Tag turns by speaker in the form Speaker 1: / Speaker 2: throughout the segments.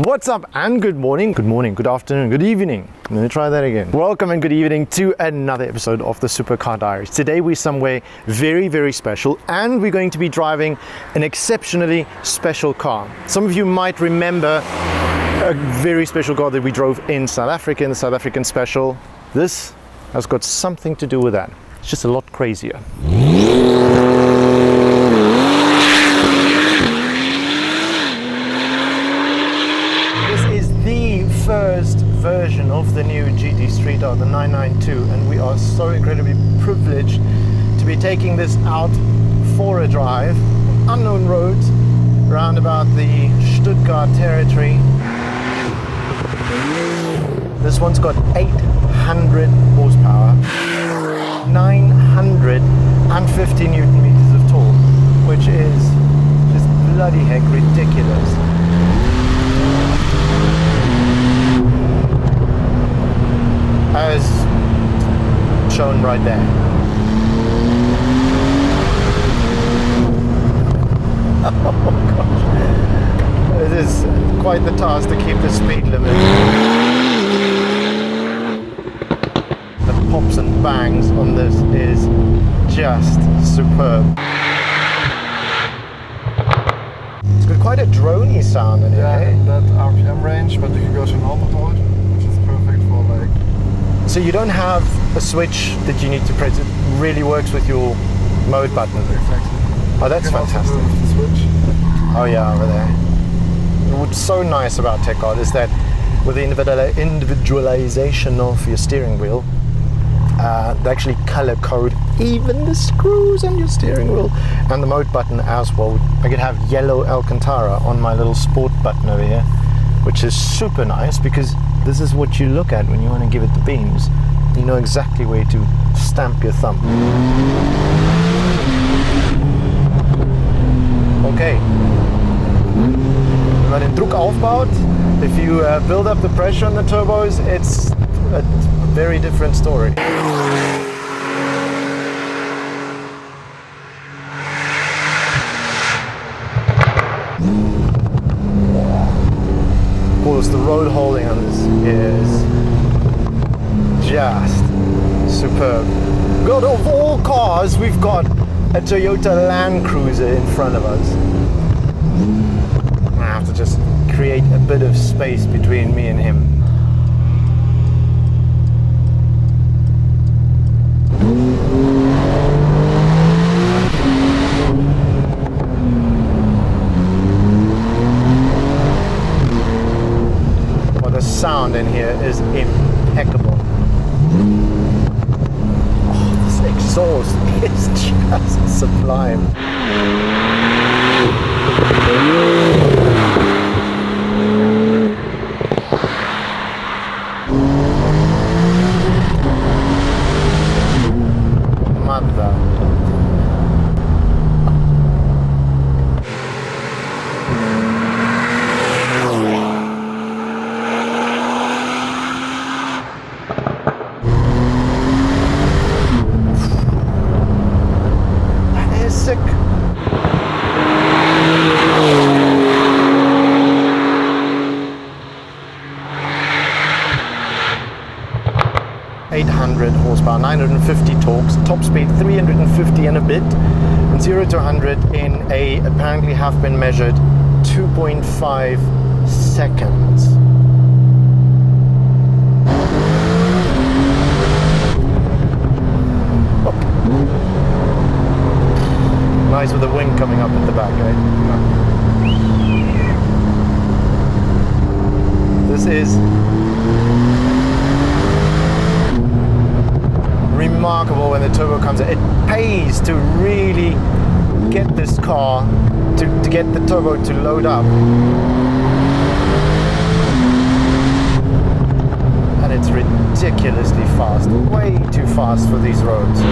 Speaker 1: What's up and good morning, good afternoon, good evening. Let me try that again. Welcome and good evening to another episode of the Supercar Diaries. Today we're somewhere very, very special and we're going to be driving an exceptionally special car. Some of you might remember a very special car that we drove in South Africa, in the South African Special. This has got something to do with that. It's just a lot crazier. First version of the new GTstreet R, the 992, and we are so incredibly privileged to be taking this out for a drive on unknown roads around about the Stuttgart territory. This one's got 800 horsepower, 950 newton meters of torque, which is just bloody heck ridiculous. As shown right there. Oh gosh, it is quite the task to keep the speed limit. The pops and bangs on this is just superb. It's got quite a droney sound in it.
Speaker 2: Yeah, that RPM range, but you can go to normal mode, which is perfect for like.
Speaker 1: So you don't have a switch that you need to press. It really works with your mode button.
Speaker 2: Exactly.
Speaker 1: Oh, that's fantastic.
Speaker 2: The switch.
Speaker 1: Oh yeah, over there. What's so nice about Techart is that with the individualization of your steering wheel, they actually color code even the screws on your steering wheel and the mode button as well. I could have yellow Alcantara on my little sport button over here, which is super nice because this is what you look at when you want to give it the beans. You know exactly where to stamp your thumb. Okay. Wenn man den Druck aufbaut, if you build up the pressure on the turbos, it's a very different story. Of course, the road holding on this is just superb. God, of all cars, we've got a Toyota Land Cruiser in front of us. I have to just create a bit of space between me and him. The sound in here is impeccable. Oh, this exhaust is just sublime. Mother. 800 horsepower, 950 torques, top speed 350 and a bit, and 0 to 100 in a apparently have been measured 2.5 seconds. Oh. Nice with the wind coming up at the back, right? This is remarkable when the turbo comes in. It pays to really get this car, to get the turbo to load up. And it's ridiculously fast, way too fast for these roads.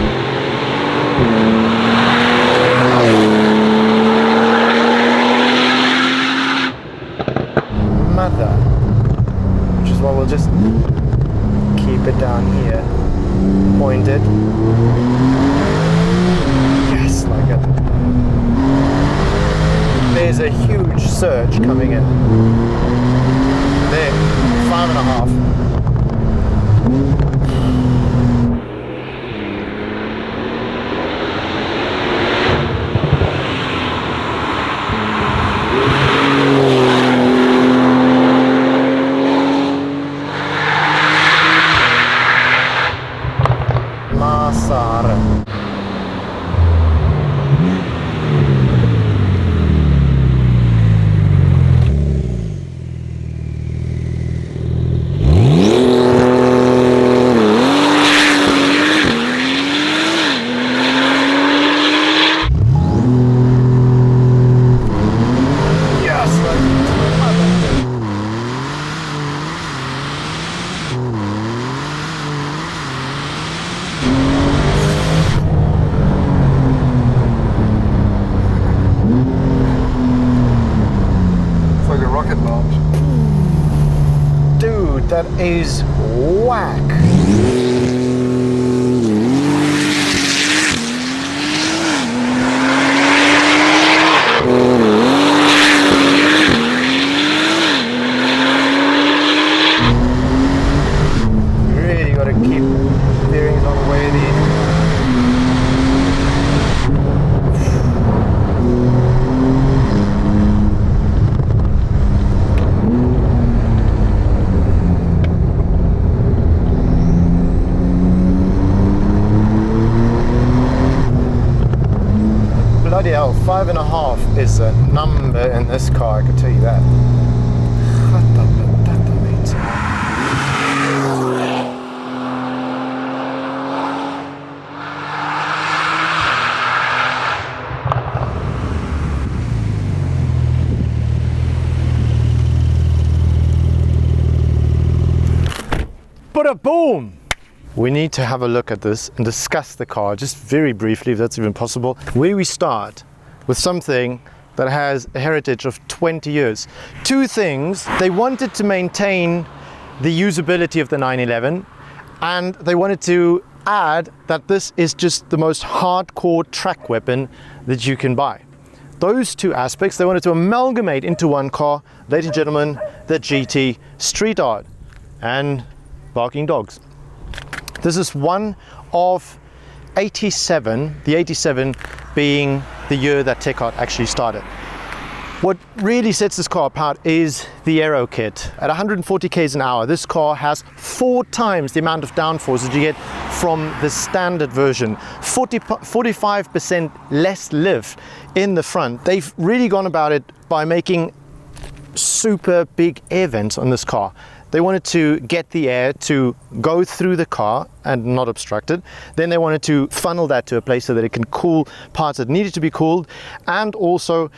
Speaker 1: Mother. Which is why we'll just keep it down here. Pointed. Yes, like it. There's a huge surge coming in. That is whack. Really got to keep bearings on the way of these. Bloody hell, 5.5 is a number in this car, I can tell you that. Boom! We need to have a look at this and discuss the car just very briefly, if that's even possible. Where we start with something that has a heritage of 20 years. Two things: they wanted to maintain the usability of the 911, and they wanted to add that this is just the most hardcore track weapon that you can buy. Those two aspects they wanted to amalgamate into one car. Ladies and gentlemen, the GTstreet R. And barking dogs. This is one of 87, the 87 being the year that Techart actually started. What really sets this car apart is the aero kit. At 140 k's an hour, this car has 4 times the amount of downforce that you get from the standard version. 45% less lift in the front. They've really gone about it by making super big air vents on this car. They wanted to get the air to go through the car and not obstruct it. Then they wanted to funnel that to a place so that it can cool parts that needed to be cooled. And also,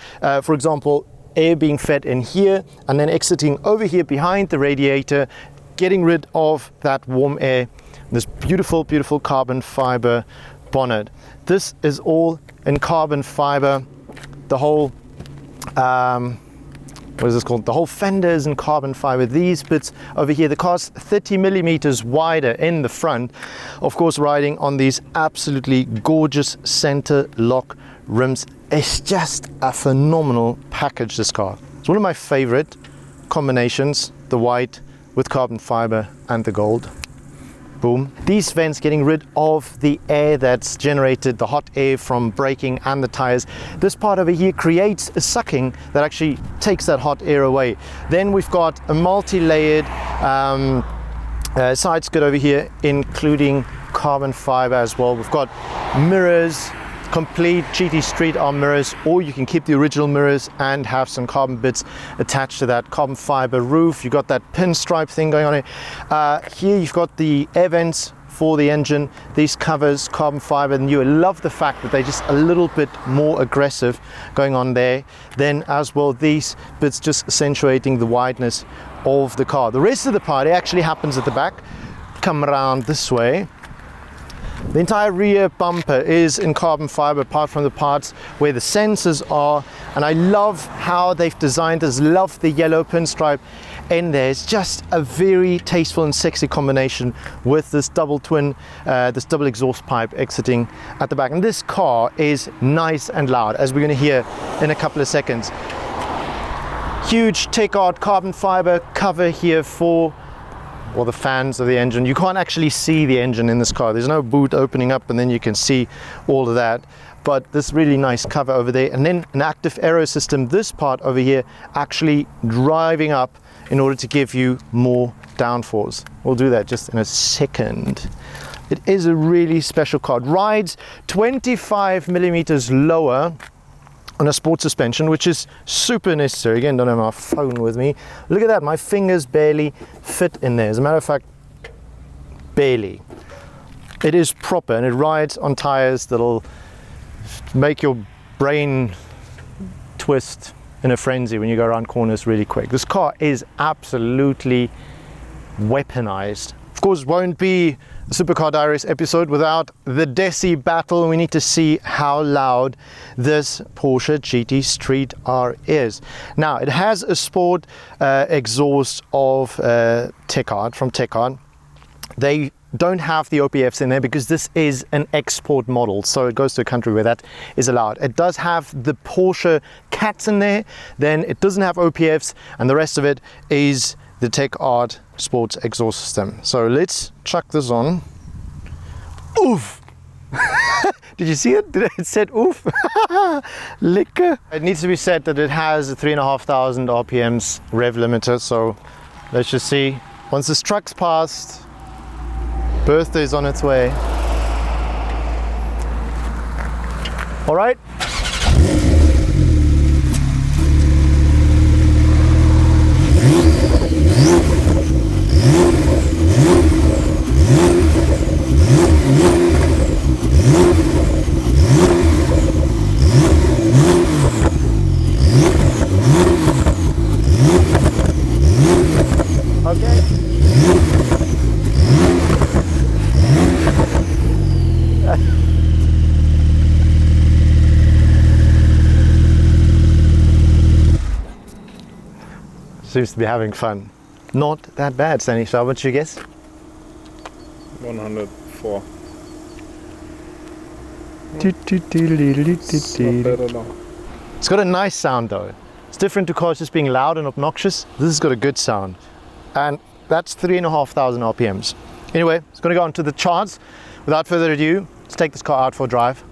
Speaker 1: for example, air being fed in here and then exiting over here behind the radiator, getting rid of that warm air. This beautiful, beautiful carbon fiber bonnet. This is all in carbon fiber. The whole what is this called? The whole fender is in carbon fiber. These bits over here, the car's 30 millimeters wider in the front. Of course, riding on these absolutely gorgeous center lock rims. It's just a phenomenal package, this car. It's one of my favorite combinations, the white with carbon fiber and the gold. Boom. These vents getting rid of the air that's generated, the hot air from braking and the tires. This part over here creates a sucking that actually takes that hot air away. Then we've got a multi-layered side skirt over here, including carbon fiber as well. We've got mirrors, complete GTstreet R mirrors, or you can keep the original mirrors and have some carbon bits attached to that carbon fiber roof. You've got that pinstripe thing going on here. Here you've got the air vents for the engine. These covers, carbon fiber, and you love the fact that they're just a little bit more aggressive going on there. Then as well, these bits just accentuating the wideness of the car. The rest of the party actually happens at the back. Come around this way. The entire rear bumper is in carbon fiber, apart from the parts where the sensors are. And I love how they've designed this. Love the yellow pinstripe in there. It's just a very tasteful and sexy combination with this double twin, this double exhaust pipe exiting at the back. And this car is nice and loud, as we're going to hear in a couple of seconds. Huge Techart carbon fiber cover here for the fans of the engine. You can't actually see the engine in this car. There's no boot opening up and then you can see all of that. But this really nice cover over there, and then an active aero system, this part over here actually driving up in order to give you more downforce. We'll do that just in a second. It is a really special car. It rides 25 millimeters lower on a sport suspension, which is super necessary. Again, don't have my phone with me. Look at that, my fingers barely fit in there. As a matter of fact, barely. It is proper, and it rides on tires that'll make your brain twist in a frenzy when you go around corners really quick. This car is absolutely weaponized Of course, won't be a Supercar Diaries episode without the Desi battle. We need to see how loud this Porsche GTstreet R is. Now, it has a sport exhaust of Techart, from Techart. They don't have the OPFs in there because this is an export model, so it goes to a country where that is allowed. It does have the Porsche cats in there, then it doesn't have OPFs, and the rest of it is the Techart sports exhaust system. So let's chuck this on. Oof! Did you see it? It said oof. Lekker. It needs to be said that it has a 3,500 RPMs rev limiter, so let's just see. Once this truck's passed, birthday's on its way. All right. Okay. Seems to be having fun. Not that bad, Stanley. So how much you guess?
Speaker 2: 104.
Speaker 1: It's
Speaker 2: Not better now.
Speaker 1: It's got a nice sound though. It's different to cars just being loud and obnoxious. This has got a good sound. And that's 3,500 RPMs. Anyway, it's going to go on to the charts. Without further ado, let's take this car out for a drive.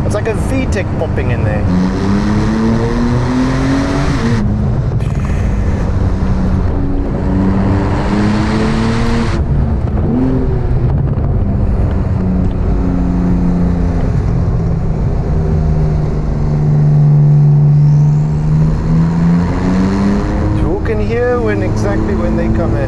Speaker 1: It's like a VTEC popping in there. You can hear exactly when they come in.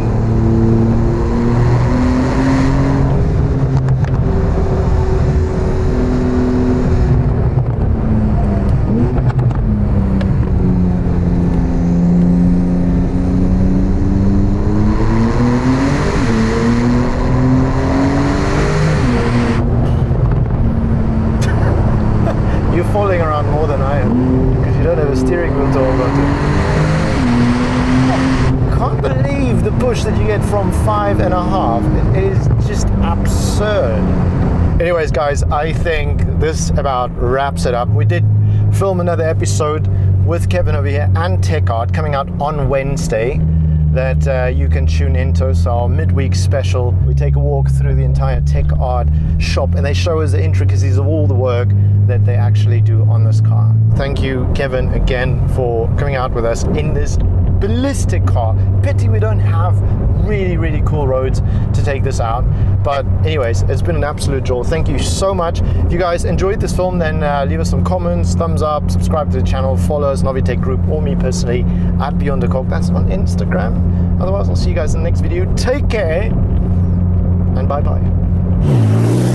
Speaker 1: You're falling around more than I am because you don't have a steering wheel to hold on to. Can't believe the push that you get from 5.5. It is just absurd. Anyways, guys, I think this about wraps it up. We did film another episode with Kevin over here and Techart coming out on Wednesday that you can tune into. So our midweek special, we take a walk through the entire Techart shop and they show us the intricacies of all the work that they actually do on this car. Thank you, Kevin, again for coming out with us in this ballistic car. Pity we don't have really, really cool roads to take this out. But anyways, it's been an absolute joy. Thank you so much. If you guys enjoyed this film, then leave us some comments, thumbs up, subscribe to the channel, follow us, Novitec Group, or me personally at Beyond the Cock. That's on Instagram. Otherwise, I'll see you guys in the next video. Take care, and bye-bye.